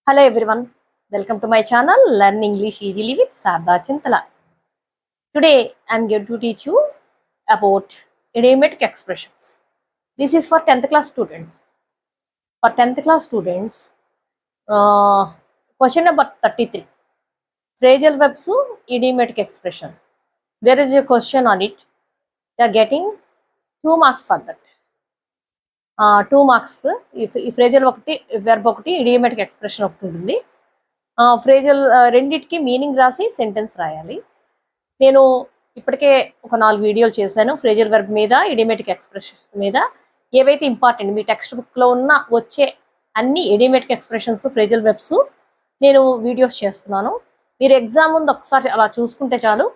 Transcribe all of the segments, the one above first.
Hello everyone, welcome to my channel Learn English Easily with Sarda Chintala. Today I am going to teach you about idiomatic expressions. This is for 10th class students. For 10th class students, question number 33. Phrasal verbs, idiomatic expression. There is a question on it. You are getting 2 marks for that. 2 marks. ఈ phrasal ఒకటి verb ఒకటి idiomatic expression ఒకటి ఉంటుంది. Phrasal రెండిటికి meaning రాసి sentence రాయాలి. నేను ఇప్పటికే ఒక 4 వీడియోలు చేశాను ఫ్రేజల్ వెర్బ్ మీద, ఇడియోమేటిక్ ఎక్స్ప్రెషన్స్ మీద. ఏవైతే ఇంపార్టెంట్ మీ టెక్స్ట్ బుక్లో ఉన్న వచ్చే అన్ని ఇడియోమేటిక్ ఎక్స్ప్రెషన్స్, ఫ్రేజల్ వెర్బ్స్ నేను వీడియోస్ చేస్తున్నాను. మీరు ఎగ్జామ్ ముందు ఒకసారి అలా చూసుకుంటే చాలు,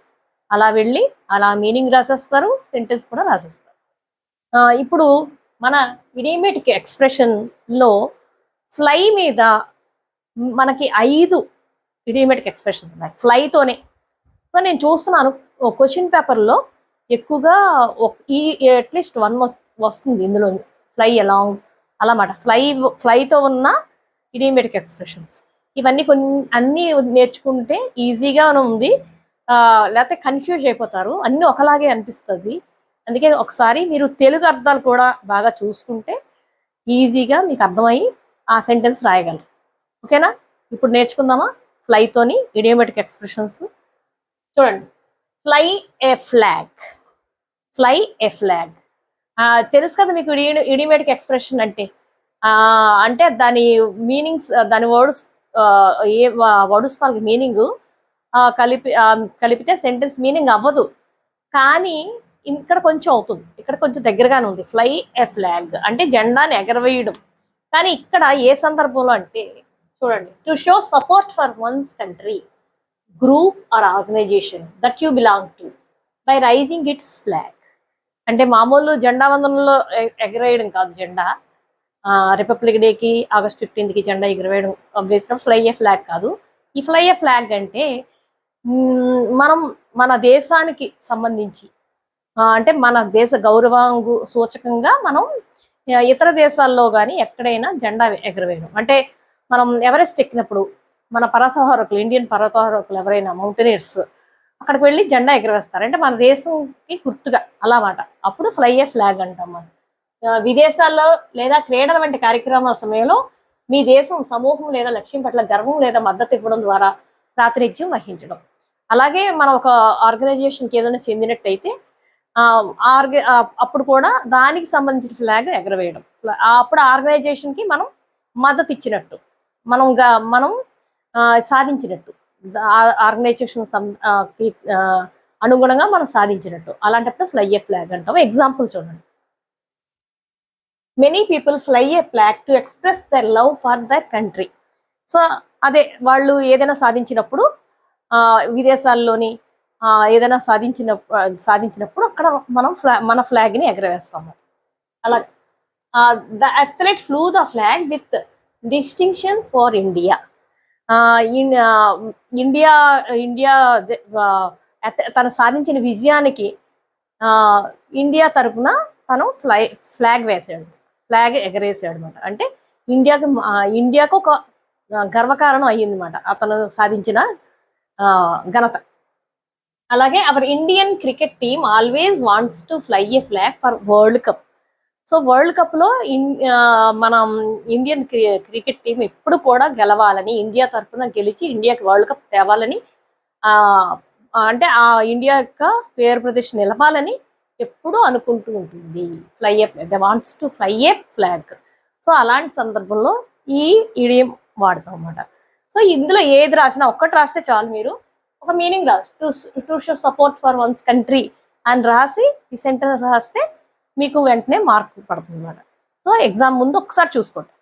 అలా వెళ్ళి అలా మీనింగ్ రాసేస్తారు, సెంటెన్స్ కూడా రాసేస్తారు. ఇప్పుడు మన ఇడియోమేటిక్ ఎక్స్ప్రెషన్లో ఫ్లై మీద మనకి 5 ఇడియోమేటిక్ ఎక్స్ప్రెషన్స్ ఉన్నాయి ఫ్లైతోనే. సో నేను చూస్తున్నాను క్వశ్చన్ పేపర్లో ఎక్కువగా ఈ అట్లీస్ట్ 1 వస్తుంది ఇందులో, ఫ్లై అలాంగ్ అలామాట. ఫ్లైతో ఉన్న ఇడియోమేటిక్ ఎక్స్ప్రెషన్స్ ఇవన్నీ అన్నీ నేర్చుకుంటే ఈజీగా ఉంది, లేకపోతే కన్ఫ్యూజ్ అయిపోతారు, అన్నీ ఒకలాగే అనిపిస్తుంది. అందుకే ఒకసారి మీరు తెలుగు అర్థాలు కూడా బాగా చూసుకుంటే ఈజీగా మీకు అర్థమయ్యి ఆ సెంటెన్స్ రాయగలరు. ఓకేనా? ఇప్పుడు నేర్చుకుందామా ఫ్లైతోని ఇడియోమేటిక్ ఎక్స్ప్రెషన్స్. చూడండి, fly a flag. Fly a flag తెలుసు కదా మీకు. ఇడియోమేటిక్ ఎక్స్ప్రెషన్ అంటే దాని మీనింగ్స్, దాని వర్డ్స్, ఏ వర్డ్స్ వాళ్ళకి మీనింగ్ కలిపితే సెంటెన్స్ మీనింగ్ అవ్వదు, కానీ ఇక్కడ కొంచెం అవుతుంది, ఇక్కడ కొంచెం దగ్గరగానే ఉంది. ఫ్లై ఏ ఫ్లాగ్ అంటే జెండాని ఎగరవేయడం. కానీ ఇక్కడ ఏ సందర్భంలో అంటే చూడండి, to show support for one's country, group or organisation that you belong to by raising its flag. అంటే మామూలు జెండా వందనంలో ఎగరేయడం కాదు, జెండా రిపబ్లిక్ డేకి ఆగస్ట్ 15కి జెండా ఎగరవేయడం వేసిన ఫ్లై ఏ ఫ్లాగ్ కాదు. ఈ ఫ్లై ఏ ఫ్లాగ్ అంటే మనం మన దేశానికి సంబంధించి, అంటే మన దేశ గౌరవాంగు సూచకంగా మనం ఇతర దేశాల్లో కానీ ఎక్కడైనా జెండా ఎగరవేయడం. అంటే మనం ఎవరెస్ట్ ఎక్కినప్పుడు మన పర్వతారోహకులు, ఇండియన్ పర్వతారోహకులు ఎవరైనా మౌంటైనర్స్ అక్కడికి వెళ్ళి జెండా ఎగరవేస్తారు, అంటే మన దేశంకి గుర్తుగా అలామాట. అప్పుడు ఫ్లై ఏ ఫ్లాగ్ అంటాం మనం. విదేశాల్లో లేదా క్రీడల వంటి కార్యక్రమాల సమయంలో మీ దేశం సమూహం లేదా లక్ష్యం పట్ల గర్వం లేదా మద్దతు ఇవ్వడం ద్వారా ప్రాతినిధ్యం వహించడం. అలాగే మనం ఒక ఆర్గనైజేషన్కి ఏదైనా చెందినట్టయితే అప్పుడు కూడా దానికి సంబంధించిన ఫ్లాగ్ ఎగరవేయడం. అప్పుడు ఆర్గనైజేషన్కి మనం మద్దతు ఇచ్చినట్టు, మనం సాధించినట్టు, ఆర్గనైజేషన్ అనుగుణంగా మనం సాధించినట్టు. అలాంటప్పుడు ఫ్లై ఏ ఫ్లాగ్ అంటాం. ఎగ్జాంపుల్ చూడండి, many people fly a flag to express their love for their country. So అదే వాళ్ళు ఏదైనా సాధించినప్పుడు, విదేశాల్లోని ఏదైనా సాధించినప్పుడు అక్కడ మనం మన ఫ్లాగ్ని ఎగరవేస్తాము. అలా the athlete flu the flag with distinction for India. India తను సాధించిన విజయానికి ఇండియా తరపున తను ఫ్లాగ్ ఎగరేసాడు అనమాట. అంటే ఇండియాకు ఒక గర్వకారణం అయ్యిందన్నమాట అతను సాధించిన ఘనత. అలాగే our Indian cricket team always wants to fly a flag for world cup. So world కప్లో మనం ఇండియన్ క్రికెట్ టీం ఎప్పుడు కూడా గెలవాలని, ఇండియా తరఫున గెలిచి ఇండియాకి వరల్డ్ కప్ తేవాలని, అంటే ఆ ఇండియా యొక్క పేరు ప్రతిష్ట నిలపాలని ఎప్పుడూ అనుకుంటూ ఉంటుంది. Fly a flag, they wants to fly a flag. So అలాంటి సందర్భంలో ఈ ఇడియం వాడతాం అన్నమాట. సో ఇందులో ఏది రాసినా ఒక్కటి రాస్తే చాలు, మీరు ఒక మీనింగ్ రాసి to show support for one's country అని రాసి ఈ సెంటెన్స్ రాస్తే మీకు వెంటనే మార్క్ పడుతుంది అన్నమాట. సో ఎగ్జామ్ ముందు ఒకసారి చూసుకోండి.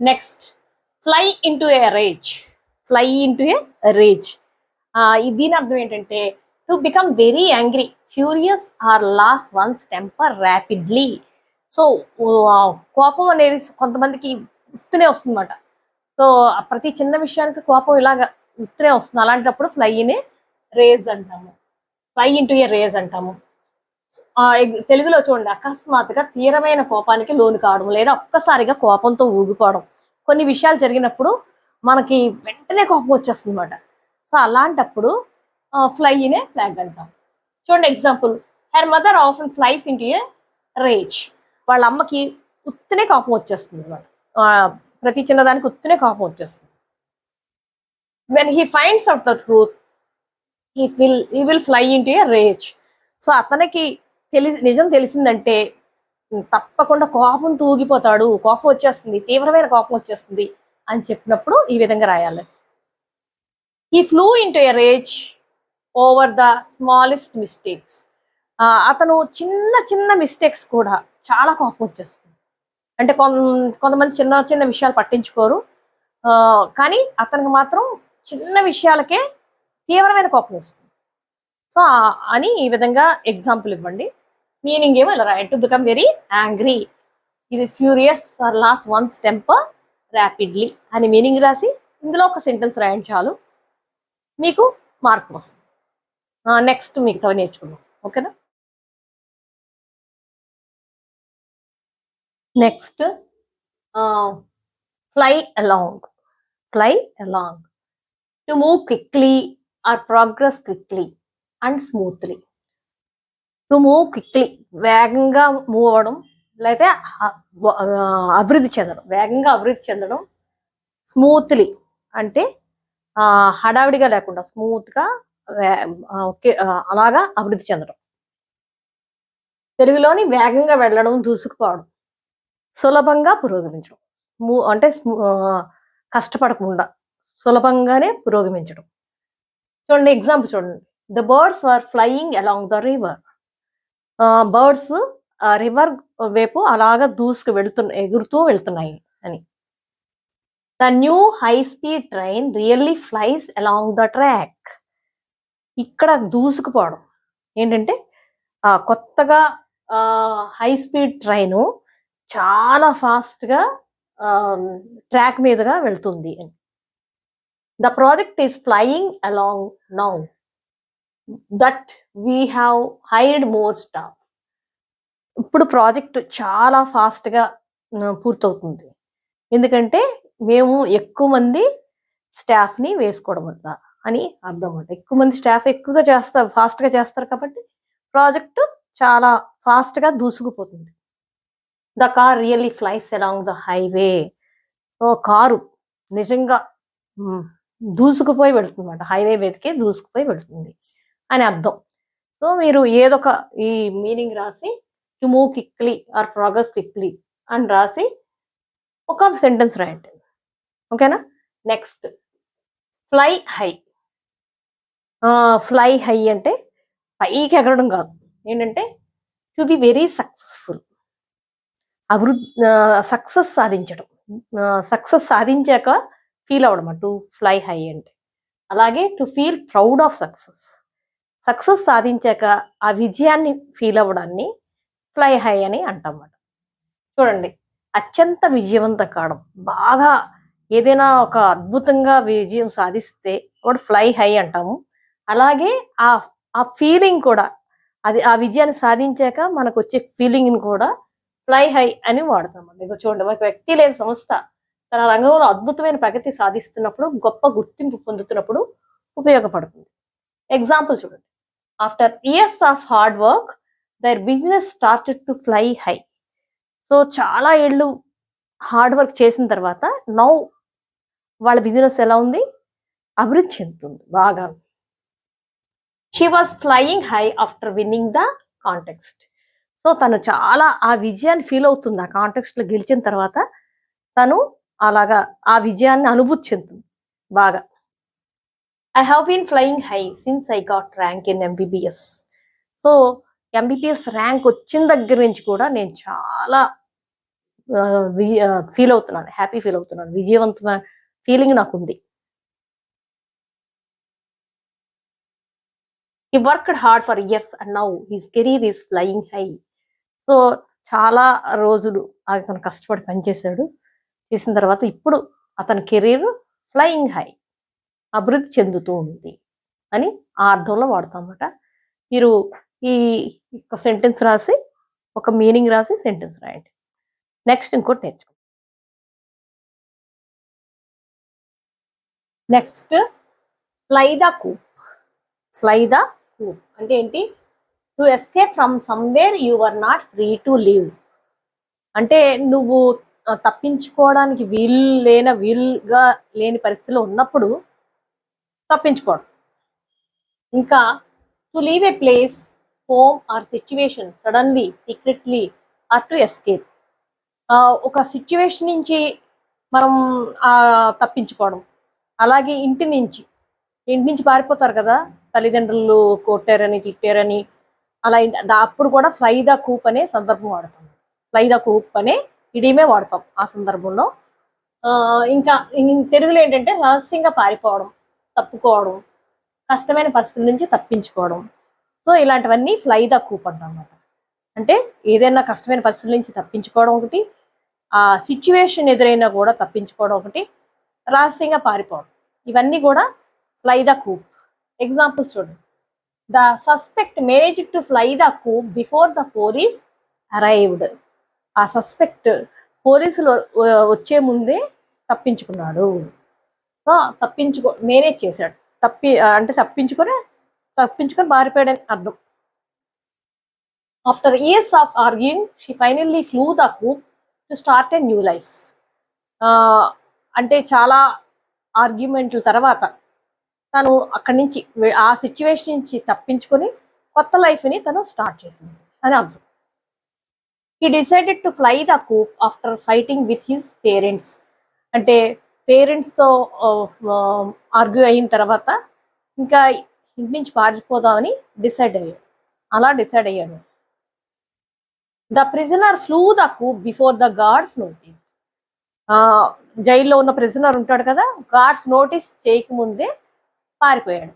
Next, fly into a rage. Fly into a rage, దీని అర్థం ఏంటంటే to become very angry, furious or lose one's temper rapidly. So కోపం అనేది కొంతమందికి ఉత్తునే వస్తుందన్నమాట. సో ప్రతి చిన్న విషయానికి కోపం ఇలాగ ఉత్తునే వస్తుంది. అలాంటప్పుడు ఫ్లైని రేజ్ అంటాము, ఫ్లై ఇంటూ ఏ రేజ్ అంటాము. తెలుగులో చూడండి, అకస్మాత్తుగా తీవ్రమైన కోపానికి లోను కావడం లేదా ఒక్కసారిగా కోపంతో ఊగిపోవడం, కొన్ని విషయాలు జరిగినప్పుడు మనకి వెంటనే కోపం వచ్చేస్తుంది అనమాట. సో అలాంటప్పుడు ఫ్లై ఇన్ ఏ ఫ్లాగ్ అంటాం. చూడండి example, her mother often flies into a rage. వాళ్ళ అమ్మకి ఉత్తినే కోపం వచ్చేస్తుంది అనమాట. ప్రతి చిన్నదానికి ఉత్తినే కోపం వచ్చేస్తుంది. When he finds out the truth he will fly into a rage. So అతనికి నిజం తెలిసిందంటే తప్పకుండా కోపం తూగిపోతాడు, కోపం వచ్చేస్తుంది, తీవ్రమైన కోపం వచ్చేస్తుంది అని చెప్పినప్పుడు ఈ విధంగా రాయాలి. He flew into a rage over the smallest mistakes. అతను చిన్న చిన్న మిస్టేక్స్ కూడా చాలా కోపం వచ్చేస్తుంది. అంటే కొంతమంది చిన్న చిన్న విషయాలు పట్టించుకోరు, కానీ అతనికి మాత్రం చిన్న విషయాలకే తీవ్రమైన కోపం వస్తుంది. సో అని ఈ విధంగా ఎగ్జాంపుల్ ఇవ్వండి. మీనింగ్ ఏమో ఇలా రాయండి. టు బికమ్ వెరీ యాంగ్రీ, ఇది furious or lose one's temper rapidly అని మీనింగ్ రాసి ఇందులో ఒక సెంటెన్స్ రాయండి చాలు, మీకు మార్క్ వస్తుంది. నెక్స్ట్ మిగతా నేర్చుకుందాం, ఓకేనా. Next fly along. Fly along, to move quickly or progress quickly and smoothly. To move quickly, వేగంగా మూవ్ అవ్వడం, లేకపోతే అభివృద్ధి చెందడం, వేగంగా అభివృద్ధి చెందడం. స్మూత్లీ అంటే హడావిడిగా లేకుండా స్మూత్గా అలాగా అభివృద్ధి చెందడం. తెలుగులోని వేగంగా వెళ్ళడం, దూసుకుపోవడం. సులభంగా పురోగమించడం, అంటే కష్టపడకుండా సులభంగానే పురోగమించడం. చూడండి ఎగ్జాంపుల్ చూడండి. The birds were flying along the river. Birds river వైపు అలాగా ఎగురుతూ వెళ్తున్నాయి అని. The new high speed train really flies along the track. ఇక్కడ దూసుకుపోవడం ఏంటంటే కొత్తగా హై స్పీడ్ ట్రైను చాలా ఫాస్ట్గా ట్రాక్ మీదుగా వెళ్తుంది అని. The project is flying along now that we have hired more staff. ఇప్పుడు ప్రాజెక్ట్ చాలా ఫాస్ట్గా పూర్తవుతుంది, ఎందుకంటే మేము ఎక్కువ మంది స్టాఫ్ని వేసుకోవడం వల్ల అని అర్థం అన్నమాట. ఎక్కువ మంది స్టాఫ్ ఎక్కువగా చేస్తారు, ఫాస్ట్గా చేస్తారు కాబట్టి ప్రాజెక్టు చాలా ఫాస్ట్గా దూసుకుపోతుంది. The car really flies along the highway. Car నిజంగా దూసుకుపోయి వెళుతుంది అన్నమాట, హైవే మీదకి దూసుకుపోయి వెళుతుంది అని అర్థం. సో మీరు ఏదొక ఈ మీనింగ్ రాసి to move quickly or progress quickly అని రాసి ఒక సెంటెన్స్ రాయండి, ఓకేనా. Next fly high. Fly high అంటే పైకి ఎగరడం కాదు, ఏంటంటే to be very successful, success సాధించడం, సక్సెస్ సాధించాక ఫీల్ అవడం టు ఫ్లై హై అంటే. అలాగే to feel proud of success, success సాధించాక ఆ విజయాన్ని ఫీల్ అవ్వడాన్ని ఫ్లై హై అని అంటామన్నమాట. చూడండి, అత్యంత విజయవంతం కావడం, బాగా ఏదైనా ఒక అద్భుతంగా విజయం సాధిస్తే కూడా ఫ్లై హై అంటాము. అలాగే ఆ ఫీలింగ్ కూడా, అది ఆ విజయాన్ని సాధించాక మనకు వచ్చే ఫీలింగ్ని కూడా ఫ్లై హై అని వాడతామండి. చూడండి, ఒక వ్యక్తి లేదా సంస్థ తన రంగంలో అద్భుతమైన ప్రగతి సాధిస్తున్నప్పుడు, గొప్ప గుర్తింపు పొందుతున్నప్పుడు ఉపయోగపడుతుంది. ఎగ్జాంపుల్ చూడండి. After years of hard work their business started to fly high. So చాలా ఏళ్ళు హార్డ్ వర్క్ చేసిన తర్వాత నౌ వాళ్ళ బిజినెస్ ఎలా ఉంది, అభివృద్ధి చెందుతుంది బాగా. She was flying high after winning the context. So తను చాలా ఆ విజయాన్ని ఫీల్ అవుతుంది, ఆ కాంటెక్స్ట్లో గెలిచిన తర్వాత తను అలాగా ఆ విజయాన్ని అనుభూతి చెందుతుంది బాగా. I have been flying high since I got rank in MBBS. So MBBS rank వచ్చిన దగ్గర నుంచి కూడా నేను చాలా ఫీల్ అవుతున్నాను, హ్యాపీ ఫీల్ అవుతున్నాను, విజయవంతమైన ఫీలింగ్ నాకు ఉంది. He worked hard for years and now his career is flying high. So చాలా రోజులు అతను కష్టపడి పనిచేశాడు, చేసిన తర్వాత ఇప్పుడు అతని కెరీర్ ఫ్లయింగ్ హై, అభివృద్ధి చెందుతూ ఉంది అని ఆ అర్థంలో వాడతాం అన్నమాట. మీరు ఈ సెంటెన్స్ రాసి ఒక మీనింగ్ రాసి సెంటెన్స్ రాయండి. నెక్స్ట్ ఇంకోటి నేర్చుకోండి. Next fly the coop. Fly the coop అంటే ఏంటి? To escape from somewhere you are not free to live. అంటే నువ్వు తప్పించుకోవడానికి వీలుగా లేని పరిస్థితిలో ఉన్నప్పుడు తప్పించుకోవడం. ఇంకా to leave a place, home or situation suddenly, secretly or to escape. ఒక సిచ్యువేషన్ నుంచి మనం తప్పించుకోవడం. అలాగే ఇంటి నుంచి పారిపోతారు కదా, తల్లిదండ్రులు కొట్టారని తిట్టారని, అలా అప్పుడు కూడా ఫ్లై ద కూప్ అనే సందర్భం వాడతాం. ఫ్లై ద కూప్ అనే ఇడిమే వాడతాం ఆ సందర్భంలో. ఇంకా తెలుగులో ఏంటంటే రహస్యంగా పారిపోవడం, తప్పుకోవడం, కష్టమైన పరిస్థితుల నుంచి తప్పించుకోవడం. సో ఇలాంటివన్నీ ఫ్లై ద కూప్ అంటాం అన్నమాట. అంటే ఏదైనా కష్టమైన పరిస్థితుల నుంచి తప్పించుకోవడం ఒకటి, ఆ సిచ్యువేషన్ ఎదురైనా కూడా తప్పించుకోవడం ఒకటి, రహస్యంగా పారిపోవడం, ఇవన్నీ కూడా ఫ్లై ద కూప్. ఎగ్జాంపుల్స్ చూడండి. The suspect manage to fly the coop before the police arrived. ఆ సస్పెక్ట్ పోలీసులు వచ్చే ముందే తప్పించుకున్నాడు. సో మేనేజ్ చేశాడు, అంటే తప్పించుకొని పారిపోయాడని అర్థం. After years of arguing she finally flew the coop to start a new life. అంటే చాలా ఆర్గ్యుమెంట్ల తర్వాత తను అక్కడి నుంచి ఆ సిచ్యువేషన్ నుంచి తప్పించుకొని కొత్త లైఫ్ని తను స్టార్ట్ చేసింది అని అర్థం. He decided to fly the coop after fighting with his parents. అంటే పేరెంట్స్తో ఆర్గ్యూ అయిన తర్వాత ఇంకా ఇంటి నుంచి పారిపోదామని డిసైడ్ అయ్యాడు. The prisoner flew the coop before the guards notice. జైల్లో ఉన్న ప్రిజనర్ ఉంటాడు కదా, గార్డ్స్ నోటీస్ చేయకముందే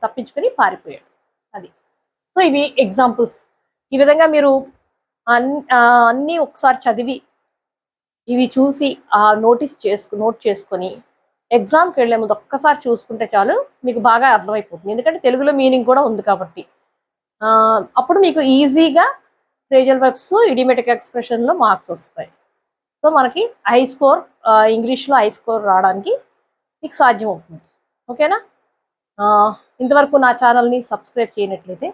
తప్పించుకొని పారిపోయాడు. అది. సో ఇవి ఎగ్జాంపుల్స్. ఈ విధంగా మీరు అన్నీ ఒకసారి చదివి ఇవి చూసి నోట్ చేసుకొని ఎగ్జామ్కి వెళ్ళే ముందు ఒక్కసారి చూసుకుంటే చాలు, మీకు బాగా అర్థమైపోతుంది. ఎందుకంటే తెలుగులో మీనింగ్ కూడా ఉంది కాబట్టి. అప్పుడు మీకు ఈజీగా ఫ్రేజల్ వెర్బ్స్, ఇడియోమాటిక్ ఎక్స్ప్రెషన్లో మార్క్స్ వస్తాయి. సో మనకి ఇంగ్లీష్లో హై స్కోర్ రావడానికి మీకు సాధ్యం అవుతుంది. ఓకేనా? ఇంతవరకు నా ఛానల్ని సబ్స్క్రైబ్ చేయనట్లయితే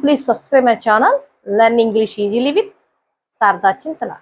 please subscribe my channel learn English easily with Sharada Chintala.